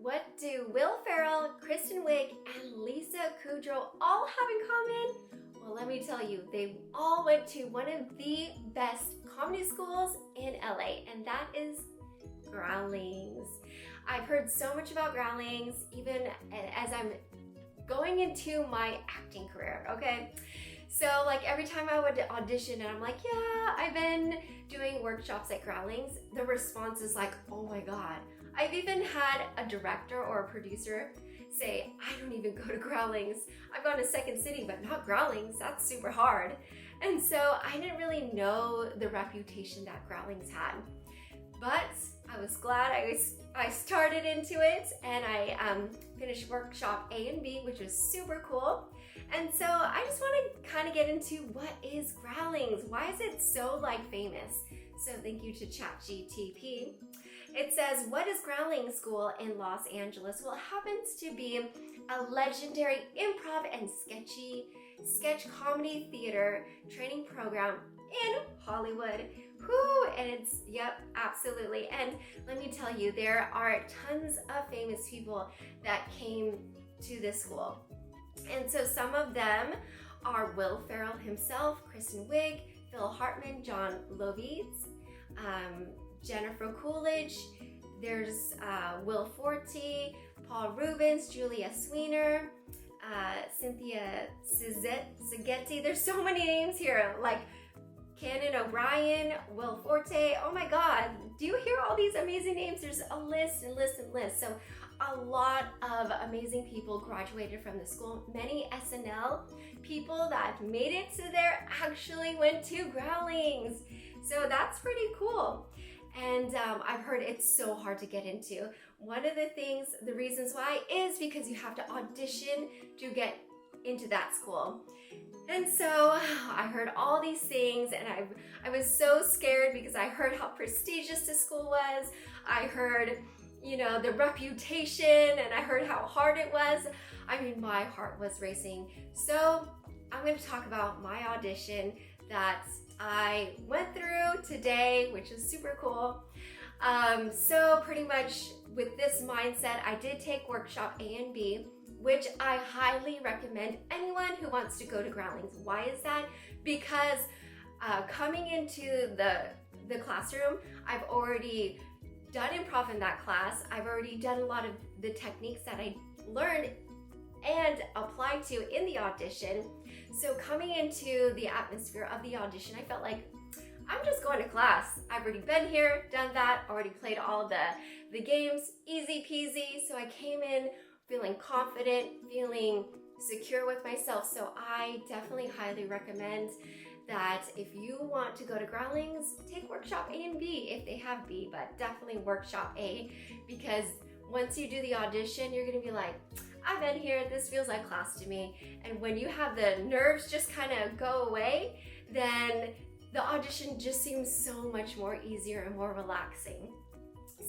What do Will Ferrell, Kristen Wiig, and Lisa Kudrow all have in common? Well, let me tell you, they all went to one of the best comedy schools in LA, and that is Groundlings. I've heard so much about Groundlings, even as I'm going into my acting career, okay? So like every time I would audition and I'm like, yeah, I've been doing workshops at Groundlings, the response is like, oh my God. I've even had a director or a producer say, I don't even go to Groundlings. I've gone to Second City, but not Groundlings. That's super hard. And so I didn't really know the reputation that Groundlings had. But I was glad I started into it, and I finished workshop A and B, which was super cool. And so I just want to kind of get into what is Groundlings? Why is it so like famous? So thank you to ChatGPT. It says, what is Groundlings School in Los Angeles? Well, it happens to be a legendary improv and sketch comedy theater training program in Hollywood. Whoo, and it's, yep, absolutely. And let me tell you, there are tons of famous people that came to this school. And so some of them are Will Ferrell himself, Kristen Wiig, Phil Hartman, John Lovitz, Jennifer Coolidge, there's Will Forte, Paul Rubens, Julia Sweeney, Cynthia Sigeti. There's so many names here, like Conan O'Brien, Will Forte. Oh my God, do you hear all these amazing names? There's a list and list and list. So a lot of amazing people graduated from the school. Many SNL people that made it to there actually went to Groundlings. So that's pretty cool. And I've heard it's so hard to get into. One of the reasons why is because you have to audition to get into that school. And so I heard all these things, and I was so scared because I heard how prestigious the school was. I heard, you know, the reputation, and I heard how hard it was. I mean, my heart was racing. So I'm going to talk about my audition that I went through today, which is super cool. So pretty much with this mindset, I did take workshop A and B, which I highly recommend anyone who wants to go to Groundlings. Why is that? Because coming into the classroom, I've already done improv in that class. I've already done a lot of the techniques that I learned and applied to in the audition. So coming into the atmosphere of the audition, I felt like I'm just going to class. I've already been here, done that, already played all the games, easy peasy. So I came in feeling confident, feeling secure with myself. So I definitely highly recommend that if you want to go to Groundlings, take workshop A and B if they have B, but definitely workshop A, because once you do the audition, you're gonna be like, I've been here, this feels like class to me. And when you have the nerves just kind of go away, then the audition just seems so much more easier and more relaxing.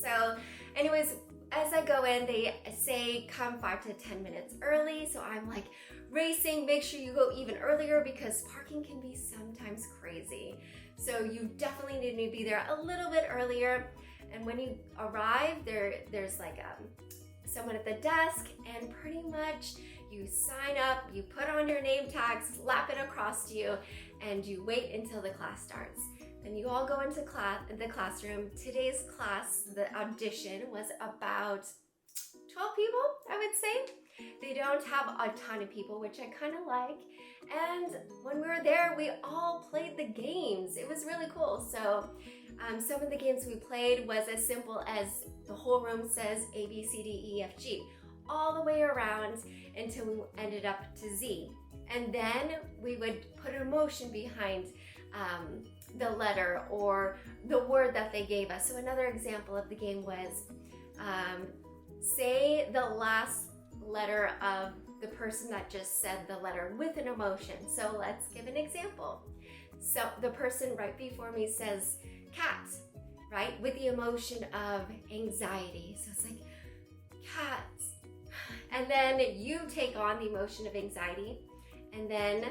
So anyways, as I go in, they say come 5 to 10 minutes early. So I'm like racing, make sure you go even earlier because parking can be sometimes crazy. So you definitely need to be there a little bit earlier. And when you arrive, there's like someone at the desk, and pretty much you sign up, you put on your name tag, slap it across to you, and you wait until the class starts. Then you all go into the classroom. Today's class, the audition, was about 12 people, I would say. They don't have a ton of people, which I kind of like. And when we were there, we all played the games. It was really cool. So some of the games we played was as simple as the whole room says A, B, C, D, E, F, G, all the way around until we ended up to Z. And then we would put an emotion behind the letter or the word that they gave us. So another example of the game was say the last letter of the person that just said the letter with an emotion. So let's give an example. So the person right before me says cat, right? With the emotion of anxiety. So it's like cats. And then you take on the emotion of anxiety, and then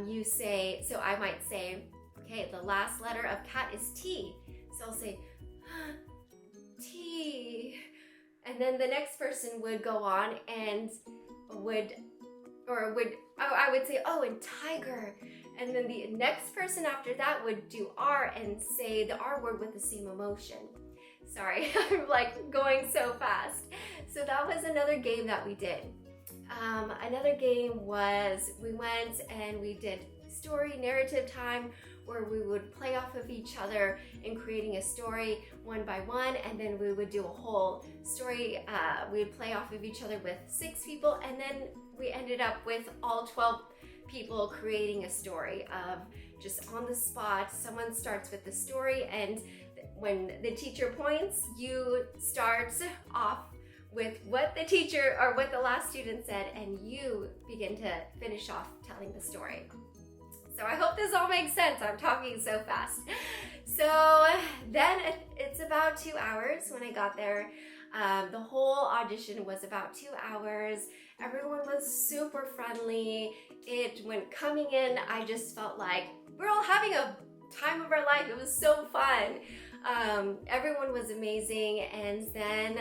you say, so I might say, okay, the last letter of cat is T. So I'll say T. And then the next person would go on and I would say, oh, and tiger. And then the next person after that would do R and say the R word with the same emotion. Sorry, I'm like going so fast. So that was another game that we did. Another game was we went and we did story narrative time, where we would play off of each other in creating a story one by one, and then we would do a whole story. We'd play off of each other with 6 people, and then we ended up with all 12 people creating a story of just on the spot. Someone starts with the story, and when the teacher points, you start off with what the teacher or what the last student said, and you begin to finish off telling the story. So I hope this all makes sense. I'm talking so fast. So then it's about 2 hours when I got there. The whole audition was about 2 hours. Everyone was super friendly. When coming in, I just felt like we're all having a time of our life. It was so fun. Everyone was amazing. And then,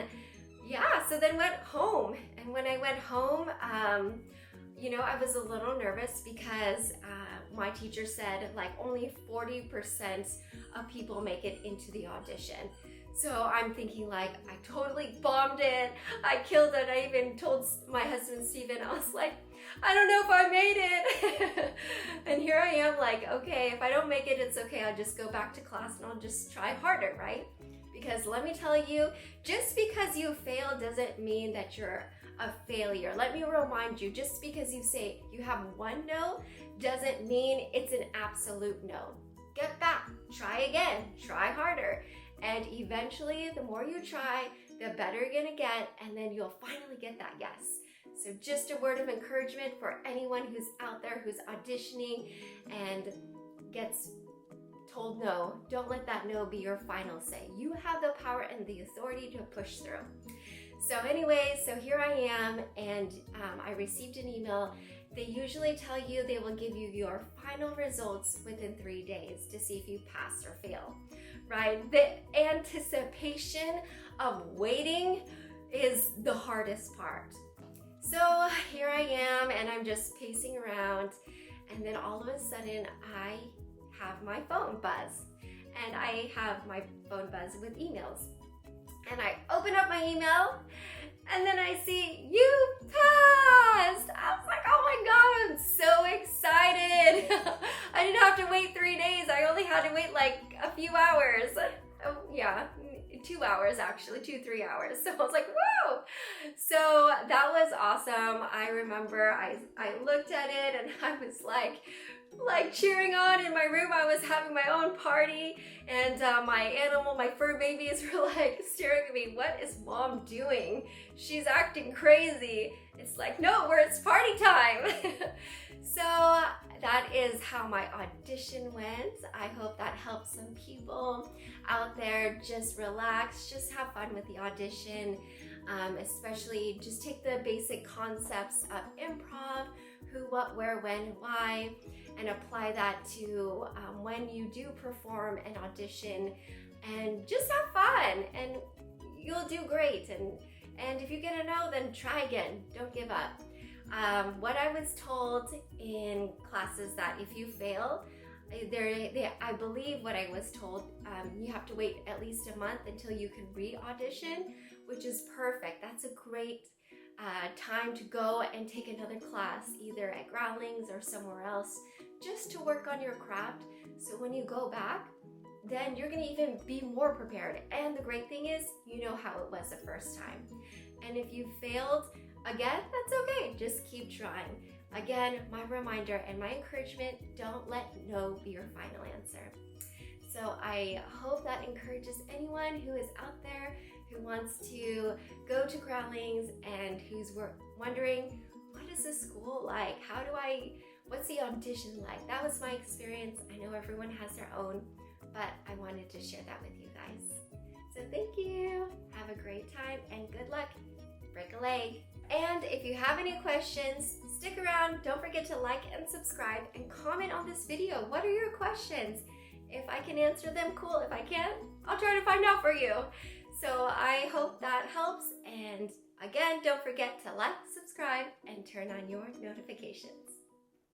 so then went home. And when I went home, I was a little nervous because my teacher said like only 40% of people make it into the audition. So I'm thinking like, I totally bombed it. I killed it. I even told my husband, Steven, I was like, I don't know if I made it. And here I am like, okay, if I don't make it, it's okay. I'll just go back to class and I'll just try harder, right? Because let me tell you, just because you fail doesn't mean that you're a failure. Let me remind you, just because you say you have one no doesn't mean it's an absolute no. Get back, try again, try harder. And eventually, the more you try, the better you're gonna get, and then you'll finally get that yes. So just a word of encouragement for anyone who's out there who's auditioning and gets told no. Don't let that no be your final say. You have the power and the authority to push through. So anyways, so here I am, and I received an email. They usually tell you they will give you your final results within 3 days to see if you pass or fail, right? The anticipation of waiting is the hardest part. So here I am, and I'm just pacing around, and then all of a sudden I have my phone buzz, and I have my phone buzz with emails. And I open up my email, and then I see you passed. I was like, oh my God, I'm so excited. I didn't have to wait 3 days. I only had to wait like a few hours. 2 hours actually, 2-3 hours. So I was like, whoa. So that was awesome. I remember I looked at it and I was like cheering on in my room. I was having my own party, and my fur babies were like staring at me. What is mom doing? She's acting crazy. It's like, no, it's party time. So that is how my audition went. I hope that helps some people out there. Just relax, just have fun with the audition. Especially just take the basic concepts of improv, who, what, where, when, why, and apply that to when you do perform an audition, and just have fun, and you'll do great. And if you get a no, then try again. Don't give up. What I was told in classes that if you fail, I believe what I was told, you have to wait at least a month until you can re-audition, which is perfect. That's a great time to go and take another class, either at Groundlings or somewhere else, just to work on your craft. So when you go back, then you're gonna even be more prepared. And the great thing is, you know how it was the first time. And if you failed again, that's okay. Just keep trying. Again, my reminder and my encouragement, don't let no be your final answer. So I hope that encourages anyone who is out there who wants to go to Groundlings and who's wondering, what is this school like? What's the audition like? That was my experience. I know everyone has their own, but I wanted to share that with you guys. So thank you. Have a great time and good luck. Break a leg. And if you have any questions, stick around. Don't forget to like and subscribe and comment on this video. What are your questions? If I can answer them, cool. If I can't, I'll try to find out for you. So I hope that helps. And again, don't forget to like, subscribe, and turn on your notifications.